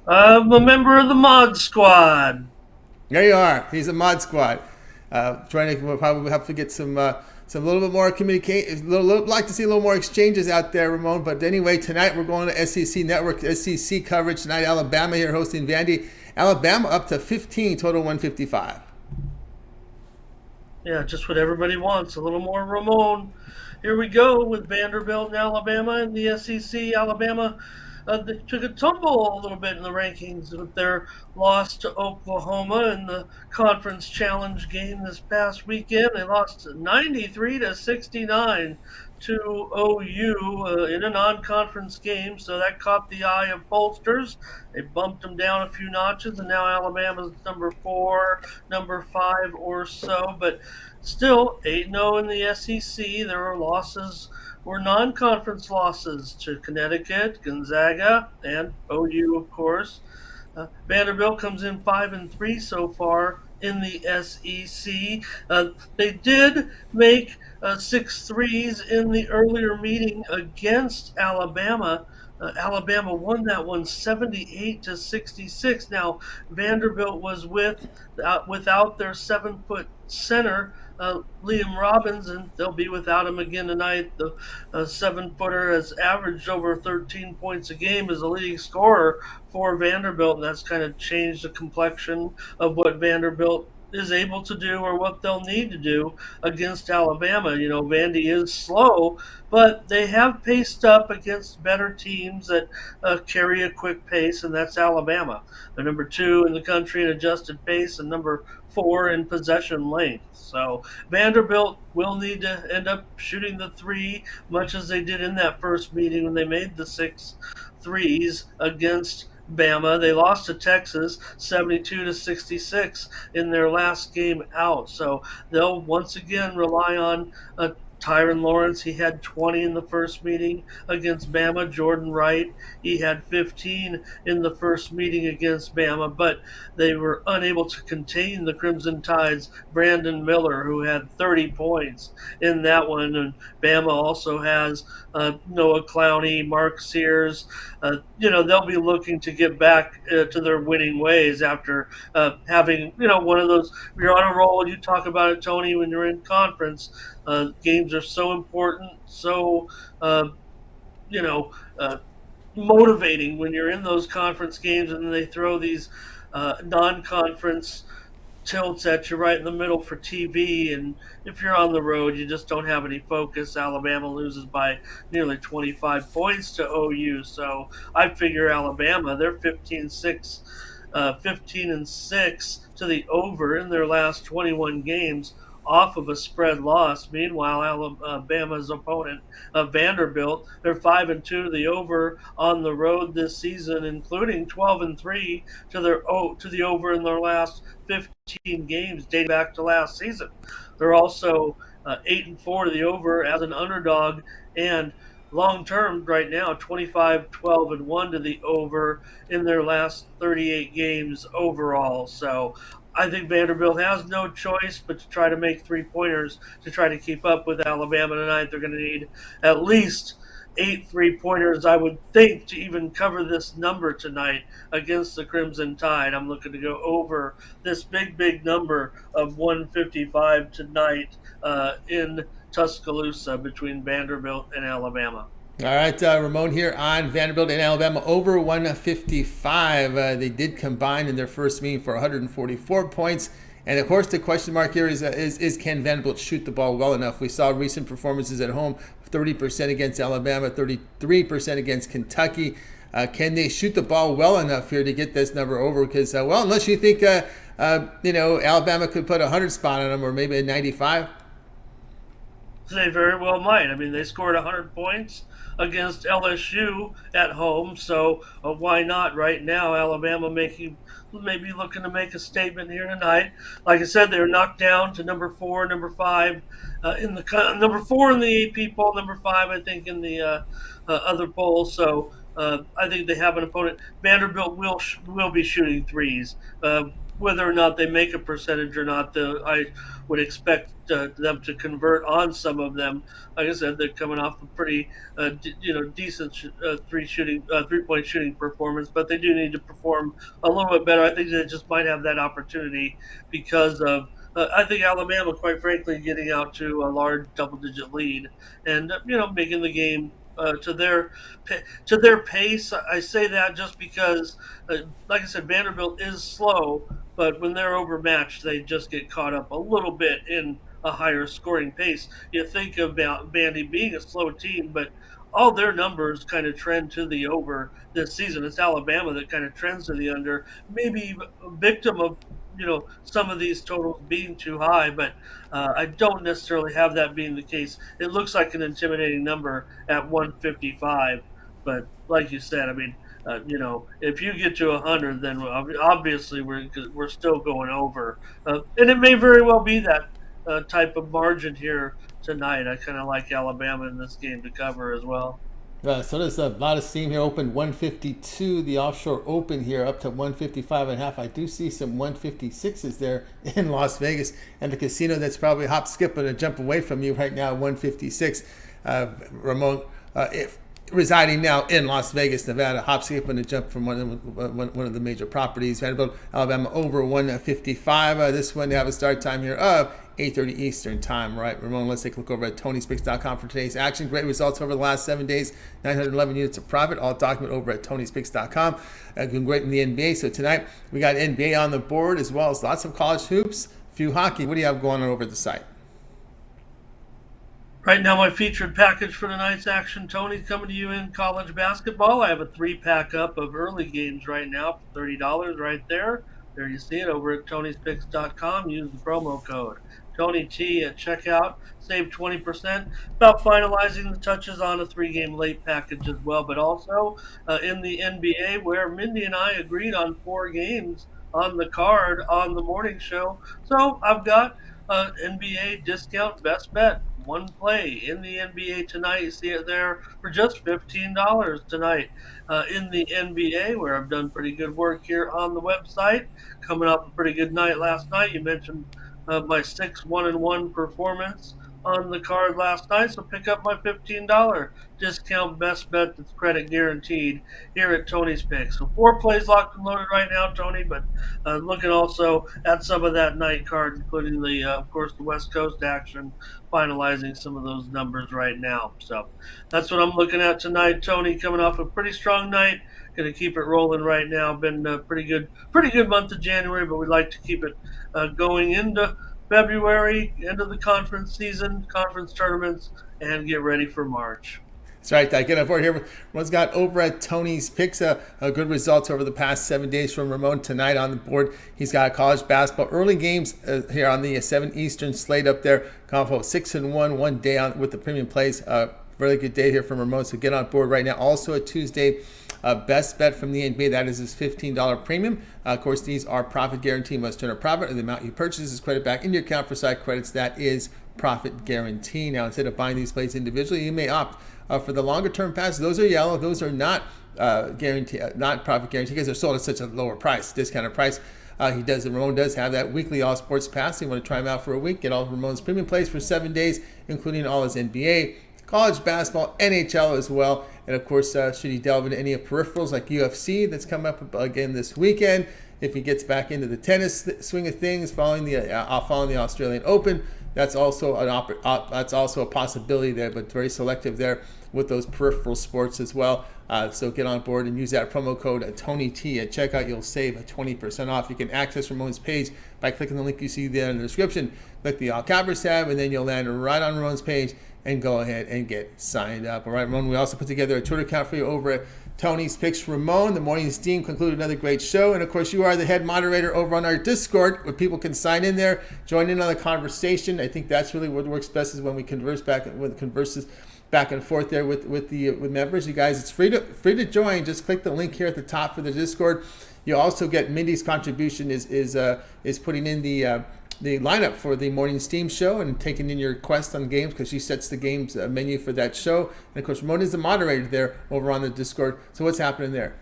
I'm a member of the Mod Squad. There you are. He's a mod squad. Trying to we'll probably have to get some little bit more communication. Like to see a little more exchanges out there, Ramon. But anyway, tonight we're going to SEC Network, SEC coverage tonight. Alabama here hosting Vandy. Alabama up to 15, total 155. Yeah, just what everybody wants. A little more Ramon. Here we go with Vanderbilt and Alabama in the SEC. Alabama they took a tumble a little bit in the rankings with their loss to Oklahoma in the conference challenge game this past weekend. They lost 93-69 to OU in a non-conference game, so that caught the eye of pollsters. They bumped them down a few notches, and now Alabama's number 4, number 5 or so. But still, 8-0 in the SEC. There were losses, were non-conference losses to Connecticut, Gonzaga, and OU, of course. Vanderbilt comes in 5-3 so far in the SEC. They did make 6 threes in the earlier meeting against Alabama. Alabama won that one 78-66. Now Vanderbilt was without their 7 foot center Liam Robbins, and they'll be without him again tonight. The 7 footer has averaged over 13 points a game as a leading scorer for Vanderbilt, and that's kind of changed the complexion of what Vanderbilt is able to do or what they'll need to do against Alabama. You know, Vandy is slow, but they have paced up against better teams that carry a quick pace, and that's Alabama. They're number 2 in the country in adjusted pace and number 4 in possession length. So Vanderbilt will need to end up shooting the three, much as they did in that first meeting when they made the 6 threes against Bama. They lost to Texas 72-66 in their last game out. So they'll once again rely on Tyron Lawrence. He had 20 in the first meeting against Bama. Jordan Wright, he had 15 in the first meeting against Bama, but they were unable to contain the Crimson Tide's Brandon Miller, who had 30 points in that one. And Bama also has Noah Clowney, Mark Sears. They'll be looking to get back to their winning ways after having, one of those. You're on a roll. You talk about it, Tony, when you're in conference. Games are so important, so uh, you know, uh, motivating when you're in those conference games, and they throw these non-conference tilts at you right in the middle for TV. And if you're on the road, you just don't have any focus. Alabama loses by nearly 25 points to OU. So I figure Alabama, they're 15-6 to the over in their last 21 games off of a spread loss. Meanwhile, Alabama's opponent, Vanderbilt, they're 5-2 to the over on the road this season, including 12-3 to the over in their last 15 games dating back to last season. They're also 8-4 to the over as an underdog, and long term right now 25-12-1 to the over in their last 38 games overall. So I think Vanderbilt has no choice but to try to make 3 pointers to try to keep up with Alabama tonight. They're going to need at least 8 3 pointers, I would think, to even cover this number tonight against the Crimson Tide. I'm looking to go over this big number of 155 tonight in Tuscaloosa between Vanderbilt and Alabama. All right, Ramon here on Vanderbilt and Alabama over 155. They did combine in their first meeting for 144 points. And of course, the question mark here is can Vanderbilt shoot the ball well enough? We saw recent performances at home, 30% against Alabama, 33% against Kentucky. Can they shoot the ball well enough here to get this number over? Because, unless you think, Alabama could put a 100 spot on them or maybe a 95. They very well might. I mean, they scored 100 points against LSU at home, so why not right now? Alabama maybe looking to make a statement here tonight. Like I said, they were knocked down to number 4, number 5 in the number 4 in the AP poll, number 5 I think in the other poll. So I think they have an opponent. Vanderbilt will be shooting threes. whether or not they make a percentage or not, I would expect them to convert on some of them. Like I said, they're coming off a pretty, decent 3-point shooting performance, but they do need to perform a little bit better. I think they just might have that opportunity because of. I think Alabama, quite frankly, getting out to a large double-digit lead and making the game to their pace. I say that just because, like I said, Vanderbilt is slow, but when they're overmatched, they just get caught up a little bit in a higher scoring pace. You think about Vandy being a slow team, but all their numbers kind of trend to the over this season. It's Alabama that kind of trends to the under, maybe a victim of some of these totals being too high, but I don't necessarily have that being the case. It looks like an intimidating number at 155, but like you said, I mean, if you get to 100, then obviously we're still going over, and it may very well be that type of margin here tonight. I kind of like Alabama in this game to cover as well. So there's a lot of steam here. Open 152, the offshore open here up to 155 and a half. I do see some 156s there in Las Vegas, and the casino that's probably hop, skip, and a jump away from you right now, 156. Ramon, if residing now in Las Vegas, Nevada, hop, skip, and a jump from one of the major properties. Vanderbilt, Alabama over 155. This one they have a start time here of 8:30 Eastern time. Right, Ramon, let's take a look over at TonySpicks.com for today's action. Great results over the last 7 days. 911 units of profit. All document over at TonySpicks.com. Doing great in the NBA. So tonight we got NBA on the board as well as lots of college hoops, a few hockey. What do you have going on over at the site? Right now, my featured package for tonight's action, Tony, coming to you in college basketball. I have a 3-pack up of early games right now for $30 right there. There you see it over at TonySpicks.com. Use the promo code Tony T at checkout. Save 20%. About finalizing the touches on a 3-game late package as well, but also in the NBA, where Mindy and I agreed on 4 games on the card on the morning show. So I've got NBA discount best bet. One play in the NBA tonight. You see it there for just $15 tonight in the NBA, where I've done pretty good work here on the website. Coming off a pretty good night last night. You mentioned my 6-1-1 performance on the card last night, so pick up my $15 discount best bet that's credit guaranteed here at Tony's Picks. So 4 plays locked and loaded right now, Tony, but looking also at some of that night card, including of course, the West Coast action, finalizing some of those numbers right now. So that's what I'm looking at tonight, Tony. Coming off a pretty strong night, going to keep it rolling right now. Been a pretty good month of January, but we'd like to keep it going into February, end of the conference season, conference tournaments, and get ready for March. That's right. I get on board here. Ramon's got over at Tony's Picks a good results over the past 7 days from Ramon tonight on the board. He's got college basketball early games here on the 7 Eastern slate up there. Combo 6-1 one day on with the premium plays. Really good day here from Ramon. So get on board right now. Also a Tuesday best bet from the NBA. That is his $15 premium. Of course, these are profit guarantee. Must turn a profit, or the amount you purchase is credit back into your account for side credits. That is profit guarantee. Now, instead of buying these plays individually, you may opt for the longer term passes. Those are yellow. Those are not guarantee, not profit guarantee, because they're sold at such a lower price, discounted price. Ramon does have that weekly all sports pass. You want to try them out for a week, get all of Ramon's premium plays for 7 days, including all his NBA, college basketball, NHL as well. And of course, should he delve into any of peripherals like UFC that's coming up again this weekend, if he gets back into the tennis swing of things, following the Australian Open, that's also a possibility there, but very selective there with those peripheral sports as well. So get on board and use that promo code TonyT at checkout. You'll save 20% off. You can access Ramon's page by clicking the link you see there in the description. Click the All Cappers tab, and then you'll land right on Ramon's page and go ahead and get signed up. All right, Ramon, we also put together a Twitter account for you over at Tony's Picks Ramon. The morning's team concluded another great show. And of course, you are the head moderator over on our Discord, where people can sign in there, join in on the conversation. I think that's really what works best, is when we converse back and forth there with members. You guys, it's free to join. Just click the link here at the top for the Discord. You also get Mindy's contribution is putting in the lineup for the morning Steam show and taking in your requests on games, because she sets the games menu for that show. And of course, Ramon is the moderator there over on the Discord. So what's happening there?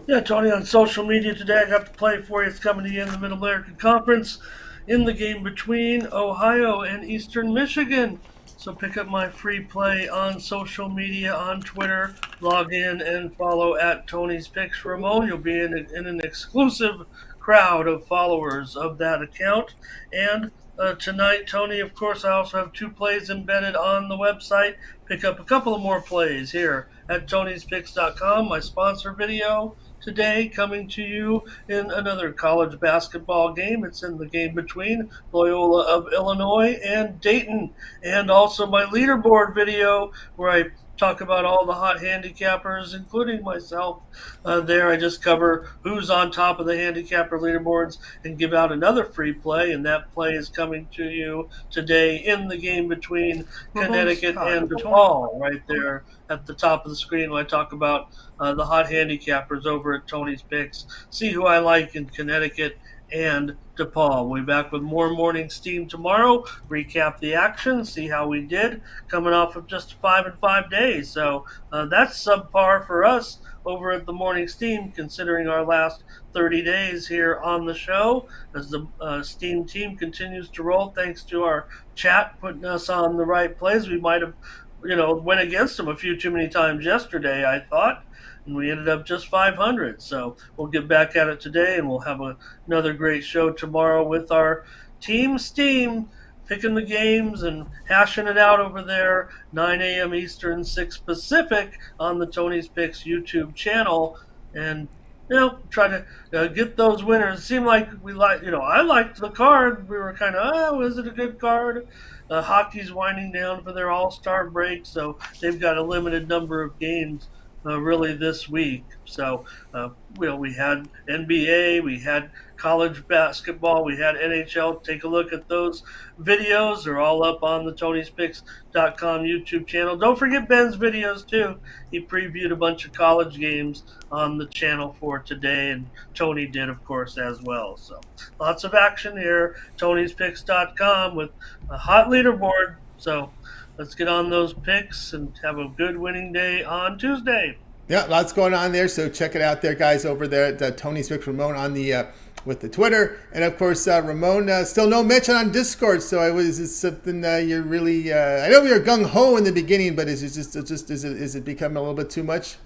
Yeah, Tony, on social media today, I got the play for you. It's coming to you in the Mid American Conference in the game between Ohio and Eastern Michigan. So pick up my free play on social media on Twitter. Log in and follow at Tony's Picks Ramon. You'll be in an exclusive crowd of followers of that account. And tonight, Tony, of course, I also have two plays embedded on the website. Pick up a couple of more plays here at Tony'sPicks.com, my sponsor video today, coming to you in another college basketball game. It's in the game between Loyola of Illinois and Dayton, and also my leaderboard video where I talk about all the hot handicappers, including myself. There, I just cover who's on top of the handicapper leaderboards and give out another free play, and that play is coming to you today in the game between Ramon Connecticut Scott, and Tony. DePaul, right there at the top of the screen when I talk about the hot handicappers over at Tony's Picks. See who I like in Connecticut and DePaul. We'll be back with more morning steam tomorrow. Recap the action, see how we did, coming off of just 5 and 5 days. So that's subpar for us over at the morning steam, considering our last 30 days here on the show as the steam team continues to roll. Thanks to our chat putting us on the right plays. We might have went against them a few too many times yesterday, I thought, and we ended up just 500. So we'll get back at it today, and we'll have another great show tomorrow with our team steam picking the games and hashing it out over there, 9 a.m. Eastern, 6 Pacific on the Tony's Picks YouTube channel. And try to get those winners. It seemed like I liked the card. We were kind of, oh, is it a good card? Hockey's winding down for their All-Star break, so they've got a limited number of games really this week. So, we had NBA, we had college basketball, we had NHL. Take a look at those videos. They're all up on the Tony'sPicks.com YouTube channel. Don't forget Ben's videos, too. He previewed a bunch of college games on the channel for today, and Tony did, of course, as well. So lots of action here. Tony'sPicks.com with a hot leaderboard. So let's get on those picks and have a good winning day on Tuesday. Yeah, lots going on there. So check it out there, guys, over there at Tony's Picks Ramon on the with the Twitter, and of course Ramon still no mention on Discord. So is it something you're really? I know we were gung ho in the beginning, but is it becoming a little bit too much?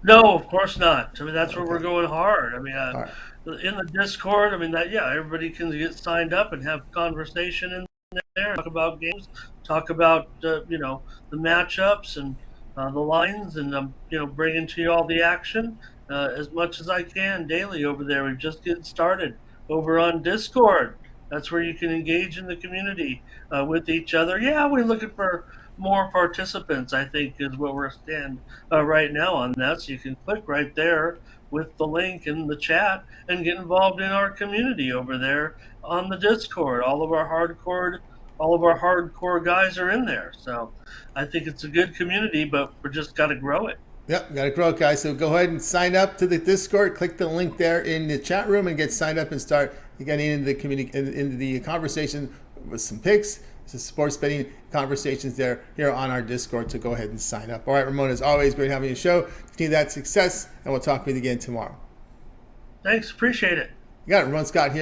No, of course not. I mean, that's where we're Okay. going hard. I mean, All right. in the Discord, I mean, everybody can get signed up and have conversation in there, talk about games, talk about the matchups and the lines, and bringing to you all the action as much as I can daily over there. We've just getting started over on Discord. That's where you can engage in the community with each other. Yeah, we're looking for more participants, I think, is what we're stand right now on that. So you can click right there with the link in the chat and get involved in our community over there on the Discord. All of our hardcore guys are in there. So I think it's a good community, but we're just got to grow it. Yep, got to grow, guys. So go ahead and sign up to the Discord. Click the link there in the chat room and get signed up and start getting into the into the conversation with some picks, some sports betting conversations there here on our Discord. So go ahead and sign up. All right, Ramon, as always, great having you on the show. Continue that success, and we'll talk with you again tomorrow. Thanks. Appreciate it. You got it, Ramon Scott here.